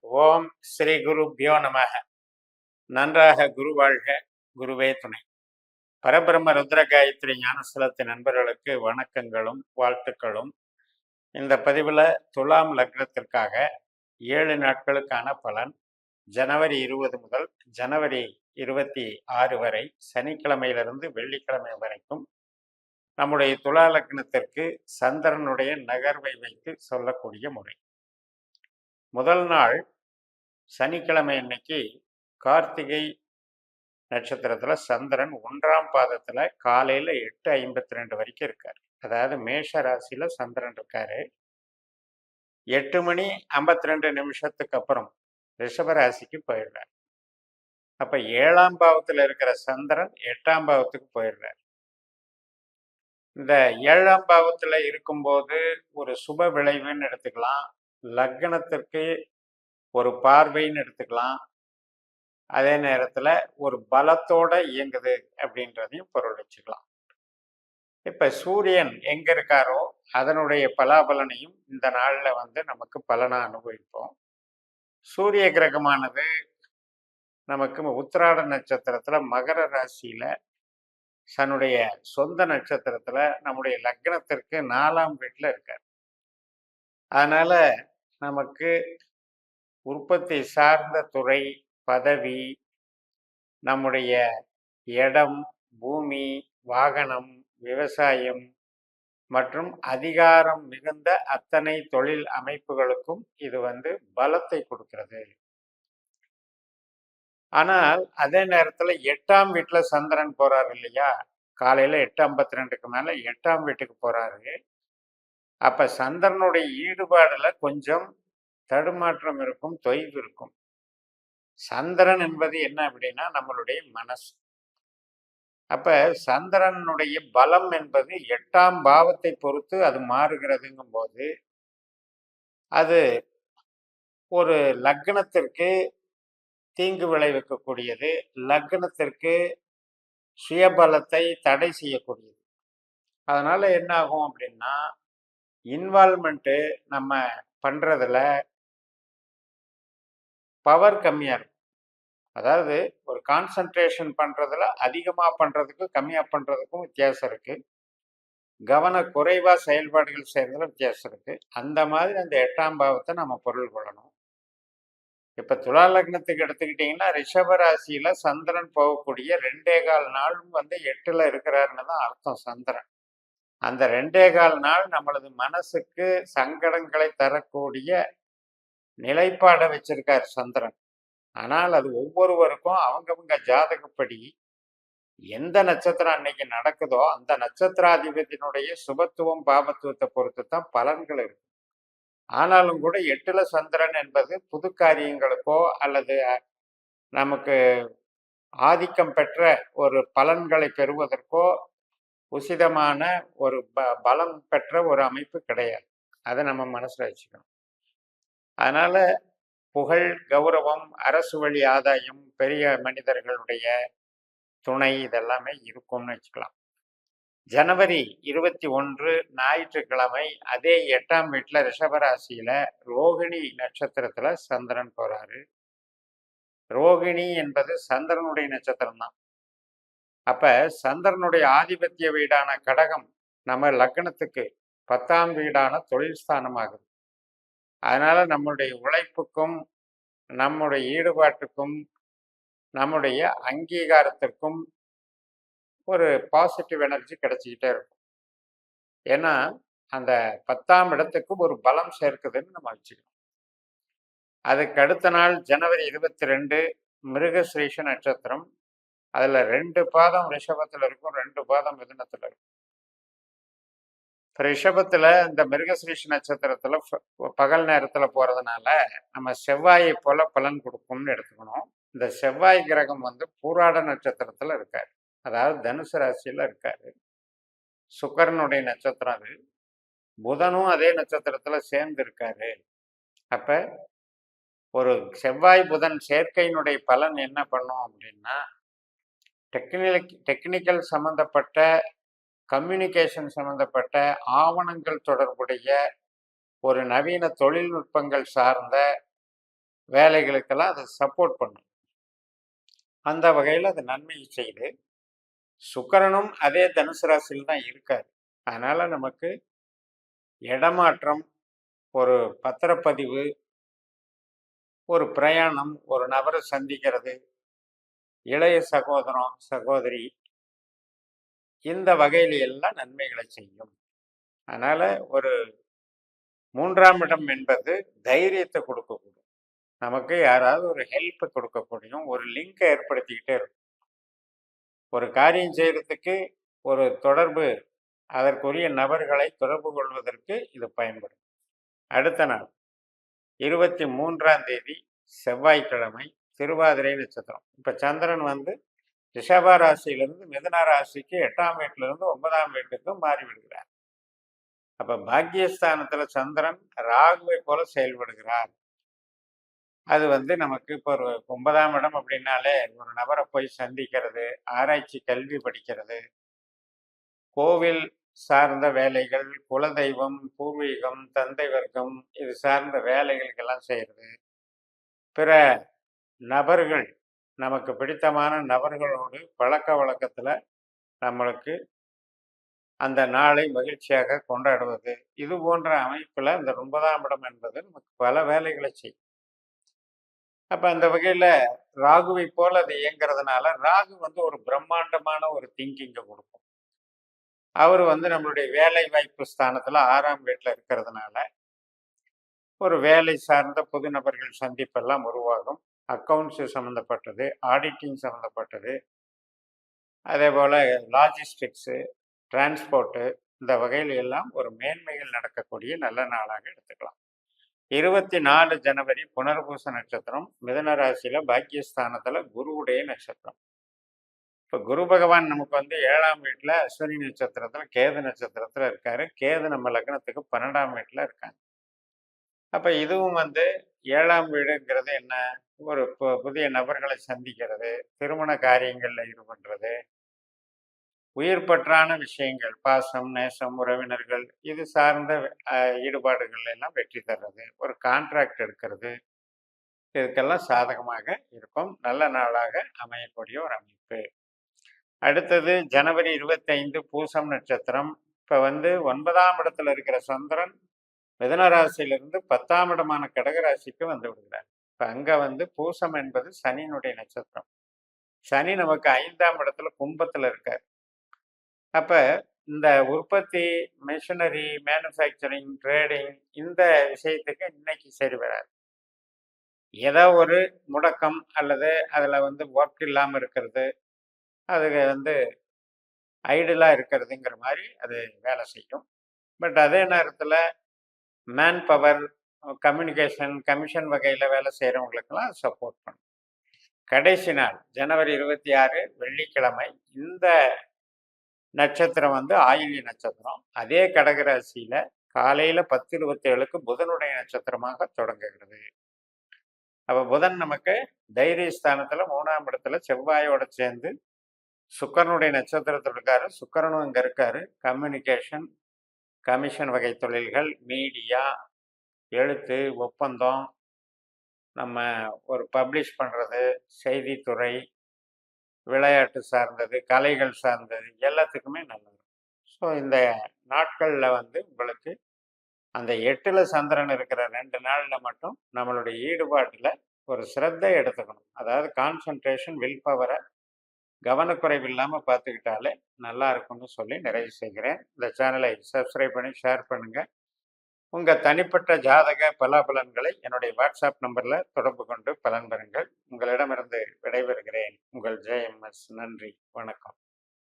ஓம் ஸ்ரீ குருப்யோ நமக. நன்றாக குரு வாழ்க, குருவே துணை. பரபிரம்ம ருத்ர காயத்ரி ஞானஸ்தலத்தின் நண்பர்களுக்கு வணக்கங்களும் வாழ்த்துக்களும். இந்த பதிவில் துலாம் லக்னத்திற்காக 7 நாட்களுக்கான பலன், ஜனவரி 20 முதல் ஜனவரி 26 வரை, சனிக்கிழமையிலிருந்து வெள்ளிக்கிழமை வரைக்கும் நம்முடைய துலா லக்னத்திற்கு சந்திரனுடைய நகர்வை வைத்து சொல்லக்கூடிய முறை. முதல் நாள் சனிக்கிழமை அன்னைக்கு கார்த்திகை நட்சத்திரத்துல சந்திரன் 1ஆம் பாதத்துல காலையில 8:52 வரைக்கும் இருக்காரு. அதாவது மேஷ ராசியில சந்திரன் இருக்காரு. 8:52 அப்புறம் ரிஷப ராசிக்கு போயிடுறார். அப்ப 7ஆம் பாவத்துல இருக்கிற சந்திரன் 8ஆம் பாவத்துக்கு போயிடுறார். இந்த 7ஆம் பாவத்துல இருக்கும்போது ஒரு சுப விளைவுன்னு எடுத்துக்கலாம், லக்னத்திற்கு ஒரு பார்வைன்னு எடுத்துக்கலாம், அதே நேரத்துல ஒரு பலத்தோட இயங்குது அப்படின்றதையும் பொருள் வச்சுக்கலாம். இப்ப சூரியன் எங்க இருக்காரோ அதனுடைய பலாபலனையும் இந்த நாள்ல நமக்கு பலனா அனுபவிப்போம். சூரிய கிரகமானது நமக்கு உத்திராட நட்சத்திரத்துல மகர ராசியில தன்னுடைய சொந்த நட்சத்திரத்துல நம்முடைய லக்னத்திற்கு 4ஆம் வீட்டுல இருக்கார். அதனால நமக்கு உற்பத்தி சார்ந்த துறை, பதவி, நம்முடைய இடம், பூமி, வாகனம், விவசாயம் மற்றும் அதிகாரம் மிகுந்த அத்தனை தொழில் அமைப்புகளுக்கும் இது பலத்தை கொடுக்கிறது. ஆனால் அதே நேரத்துல 8ஆம் வீட்டுல சந்திரன் போறாரு இல்லையா, காலையில 8:52க்கு மேல 8ஆம் வீட்டுக்கு போறாரு. அப்ப சந்திரனுடைய ஈடுபாடுல கொஞ்சம் தடுமாற்றம் இருக்கும், தொய்வு இருக்கும். சந்திரன் என்பது என்ன அப்படின்னா நம்மளுடைய மனசு. அப்ப சந்திரனுடைய பலம் என்பது 8ஆம் பாவத்தை பொறுத்து அது மாறுகிறதுங்கும் போது அது ஒரு லக்னத்திற்கு தீங்கு விளைவிக்கக்கூடியது, லக்னத்திற்கு சுயபலத்தை தடை செய்யக்கூடியது. அதனால என்ன ஆகும் அப்படின்னா, இன்வால்மெண்ட்டு நம்ம பண்றதுல பவர் கம்மியா இருக்கும். அதாவது ஒரு கான்சன்ட்ரேஷன் பண்றதுல அதிகமா பண்றதுக்கும் கம்மியா பண்றதுக்கும் வித்தியாசம் இருக்கு. கவன குறைவா செயல்பாடுகள் செய்யறதுல வித்தியாசம் இருக்கு. அந்த மாதிரி அந்த 8ஆம் பாவத்தை நம்ம பொருள் கொள்ளணும். இப்ப துலா லக்னத்துக்கு எடுத்துக்கிட்டீங்கன்னா ரிஷப ராசியில சந்திரன் போகக்கூடிய 2.25 நாளும் 8ல இருக்கிறாருன்னு தான் அர்த்தம். சந்திரன் அந்த 2.25 நாள் நம்மளது மனசுக்கு சங்கடங்களை தரக்கூடிய நிலைப்பாடை வச்சிருக்கார் சந்திரன். ஆனால் அது ஒவ்வொருவருக்கும் அவங்கவங்க ஜாதகப்படி எந்த நட்சத்திரம் அன்னைக்கு நடக்குதோ அந்த நட்சத்திராதிபதியினுடைய சுபத்துவம் பாபத்துவத்தை பொறுத்து தான் பலன்கள் இருக்கு. ஆனாலும் கூட 8ல சந்திரன் என்பது புது காரியங்களுக்கோ அல்லது நமக்கு ஆதிக்கம் பெற்ற ஒரு பலன்களை பெறுவதற்கோ உசிதமான ஒரு பலம் பெற்ற ஒரு அமைப்பு கிடையாது. அதை நம்ம மனசுல வச்சுக்கணும். அதனால புகழ், கௌரவம், அரசு வழி ஆதாயம், பெரிய மனிதர்களுடைய துணை இதெல்லாமே இருக்கும்னு வச்சுக்கலாம். ஜனவரி 21 ஞாயிற்றுக்கிழமை அதே 8ஆம் வீட்டுல ரிஷபராசியில ரோகிணி நட்சத்திரத்துல சந்திரன் போறாரு. ரோகிணி என்பது சந்திரனுடைய நட்சத்திரம் தான். அப்ப சந்திரனுடைய ஆதிபத்திய வீடான கடகம் நம்ம லக்னத்துக்கு 10ஆம் வீடான தொழில் ஸ்தானமாகுது. அதனால நம்முடைய உழைப்புக்கும் நம்முடைய ஈடுபாட்டுக்கும் நம்முடைய அங்கீகாரத்திற்கும் ஒரு பாசிட்டிவ் எனர்ஜி கிடைச்சிக்கிட்டே இருக்கும். ஏன்னா அந்த 10ஆம் இடத்துக்கு ஒரு பலம் சேர்க்குதுன்னு நம்ம வச்சுக்கணும். அதுக்கு அடுத்த நாள் ஜனவரி 22 மிருகஸ்ரீஷ நட்சத்திரம். அதுல 2 பாதம் ரிஷபத்துல இருக்கும், 2 பாதம் மிதுனத்துல இருக்கும். ரிஷபத்துல இந்த மிருகஸ்ரீஷ நட்சத்திரத்துல பகல் நேரத்துல போறதுனால நம்ம செவ்வாயை போல பலன் கொடுக்கும்னு எடுத்துக்கணும். இந்த செவ்வாய் கிரகம் பூராட நட்சத்திரத்துல இருக்காரு, அதாவது தனுசு ராசியில இருக்காரு. சுக்கரனுடைய நட்சத்திரம் அது. புதனும் அதே நட்சத்திரத்துல சேர்ந்து இருக்காரு. அப்ப ஒரு செவ்வாய் புதன் சேர்க்கையினுடைய பலன் என்ன பண்ணும் அப்படின்னா, டெக்னிக்கல் சம்பந்தப்பட்ட, கம்யூனிகேஷன் சம்பந்தப்பட்ட, ஆவணங்கள் தொடர்புடைய, ஒரு நவீன தொழில்நுட்பங்கள் சார்ந்த வேலைகளுக்கெல்லாம் அது சப்போர்ட் பண்ணும். அந்த வகையில் அது நன்மையை செய்யுது. சுக்கிரனும் அதே தனுசு ராசியில் தான் இருக்காரு. அதனால நமக்கு இடமாற்றம், ஒரு பத்திரப்பதிவு, ஒரு பிரயாணம், ஒரு நபரை சந்திக்கிறது, இளைய சகோதரம், சகோதரி, இந்த வகையில எல்லாம் நன்மைகளை செய்யும். அதனால ஒரு 3ஆம் இடம் என்பது தைரியத்தை கொடுக்கக்கூடும். நமக்கு யாராவது ஒரு ஹெல்ப் கொடுக்கக்கூடியும், ஒரு லிங்கை ஏற்படுத்திக்கிட்டே இருக்கும். ஒரு காரியம் செய்யறதுக்கு ஒரு தொடர்பு, அதற்குரிய நபர்களை தொடர்பு கொள்வதற்கு இது பயன்படும். அடுத்த நாள் 23ஆம் தேதி செவ்வாய்க்கிழமை, திருவாதிரை நட்சத்திரம். இப்ப சந்திரன் வந்து ரிஷப ராசியிலிருந்து மிதுன ராசிக்கு 8ஆம் வீட்டிலிருந்து 9ஆம் வீட்டுக்கு மாறி விடுகிறார். அப்ப பாக்கியஸ்தானத்துல சந்திரன் ராகுவை போல செயல்படுகிறார். அது வந்து நமக்கு இப்போ ஒரு 9ஆம் இடம் அப்படின்னாலே ஒரு நபரை போய் சந்திக்கிறது, ஆராய்ச்சி கல்வி படிக்கிறது, கோவில் சார்ந்த வேலைகள், குலதெய்வம், பூர்வீகம், தந்தை வர்க்கம், இது சார்ந்த வேலைகளுக்கெல்லாம் செய்யறது, பிற நபர்கள், நமக்கு பிடித்தமான நபர்களோடு பழக்க வழக்கத்துல நம்மளுக்கு அந்த நாளை மகிழ்ச்சியாக கொண்டாடுவது, இது போன்ற அமைப்புல இந்த 9ஆம் இடம் என்பது நமக்கு பல வேலைகளை செய்யும். அப்ப அந்த வகையில ராகுவை போல அது இயங்குறதுனால, ராகு வந்து ஒரு பிரம்மாண்டமான ஒரு திங்கிங்கை கொடுக்கும். அவர் வந்து நம்மளுடைய வேலை வாய்ப்பு ஸ்தானத்துல 6ஆம் வீட்டுல இருக்கிறதுனால, ஒரு வேலை சார்ந்த புது நபர்கள் சந்திப்பெல்லாம் உருவாகும். அக்கவுண்ட்ஸ் சம்மந்தப்பட்டது, ஆடிட்டிங் சம்மந்தப்பட்டது, அதே போல லாஜிஸ்டிக்ஸு, டிரான்ஸ்போர்ட்டு, இந்த வகையில் எல்லாம் ஒரு மேன்மைகள் நடக்கக்கூடிய நல்ல நாளாக எடுத்துக்கலாம். 24 ஜனவரி புனர்பூச நட்சத்திரம், மிதுன ராசியில பாக்கியஸ்தானத்துல குருவுடைய நட்சத்திரம். இப்ப குரு பகவான் நமக்கு வந்து 7ஆம் வீட்டுல அஸ்வினி நட்சத்திரத்துல, கேது நட்சத்திரத்துல இருக்காரு. கேது நம்ம லக்னத்துக்கு 12ஆம் வீட்டுல இருக்காங்க. அப்ப இதுவும் வந்து 7ஆம் வீடுங்கிறது என்ன? ஒரு புதிய நபர்களை சந்திக்கிறது, திருமண காரியங்கள்ல ஈடுபடுறது, உயிர் பற்றான விஷயங்கள், பாசம், நேசம், உறவினர்கள், இது சார்ந்த ஈடுபாடுகள் எல்லாம் வெற்றி தர்றது, ஒரு கான்ட்ராக்ட் எடுக்கிறது, இதுக்கெல்லாம் சாதகமாக இருக்கும். நல்ல நாளாக அமையக்கூடிய ஒரு அமைப்பு. அடுத்தது ஜனவரி 25 பூசம் நட்சத்திரம். இப்ப வந்து 9ஆம் இடத்துல இருக்கிற சந்திரன் மிதுன ராசியிலிருந்து 10ஆம் இடமான கடகராசிக்கு வந்து விடுகிறார். இப்ப அங்க வந்து பூசம் என்பது சனியினுடைய நட்சத்திரம். சனி நமக்கு 5ஆம் இடத்துல கும்பத்துல இருக்கார். அப்ப இந்த உற்பத்தி, மிஷினரி, மேனுஃபேக்சரிங், ட்ரேடிங், இந்த விஷயத்துக்கு இன்னைக்கு சரி வராது. ஏதோ ஒரு முடக்கம் அல்லது அதுல வந்து ஒர்க் இல்லாம இருக்கிறது, அது வந்து ஐடியலா இருக்கிறதுங்கிற மாதிரி அது வேலை செய்யும். பட் அதே நேரத்துல மேன் பவர், கம்யூனிகேஷன், கமிஷன் வகையில வேலை செய்யறவங்களுக்கெல்லாம் சப்போர்ட் பண்ணும். கடைசி நாள் ஜனவரி 26 வெள்ளிக்கிழமை. இந்த நட்சத்திரம் வந்து ஆயில்ய நட்சத்திரம். அதே கடகராசியில காலையில 10:27க்கு புதனுடைய நட்சத்திரமாக தொடங்குகிறது. அப்ப புதன் நமக்கு தைரிய ஸ்தானத்துல 3ஆம் இடத்துல செவ்வாயோட சேர்ந்து சுக்கிரனுடைய நட்சத்திரத்தில் இருக்காரு. சுக்கிரனும் இங்க இருக்காரு. கம்யூனிகேஷன், கமிஷன் வகை தொழில்கள், மீடியா, எழுத்து, ஒப்பந்தம், நம்ம ஒரு பப்ளிஷ் பண்றது, செய்தித்துறை, விளையாட்டு சார்ந்தது, கலைகள் சார்ந்தது, எல்லாத்துக்குமே நல்லது. ஸோ இந்த நாட்கள்ல வந்து உங்களுக்கு அந்த 8ல சந்திரன் இருக்கிற 2 நாள்ல மட்டும் நம்மளுடைய ஈடுபாட்டுல ஒரு சிரத்தை எடுத்துக்கணும். அதாவது கான்சன்ட்ரேஷன், வில் பவரை கவனக்குறைவு இல்லாம பார்த்துக்கிட்டாலே நல்லா இருக்கும்னு சொல்லி நிறைவு செய்கிறேன். இந்த சேனலை சப்ஸ்கிரைப் பண்ணி ஷேர் பண்ணுங்க. உங்க தனிப்பட்ட ஜாதக பலாபலன்களை என்னுடைய வாட்ஸ்அப் நம்பர்ல தொடர்பு கொண்டு பலன் பெறுங்கள். உங்களிடமிருந்து விடைபெறுகிறேன். உங்கள் ஜெயம்எஸ். நன்றி, வணக்கம்.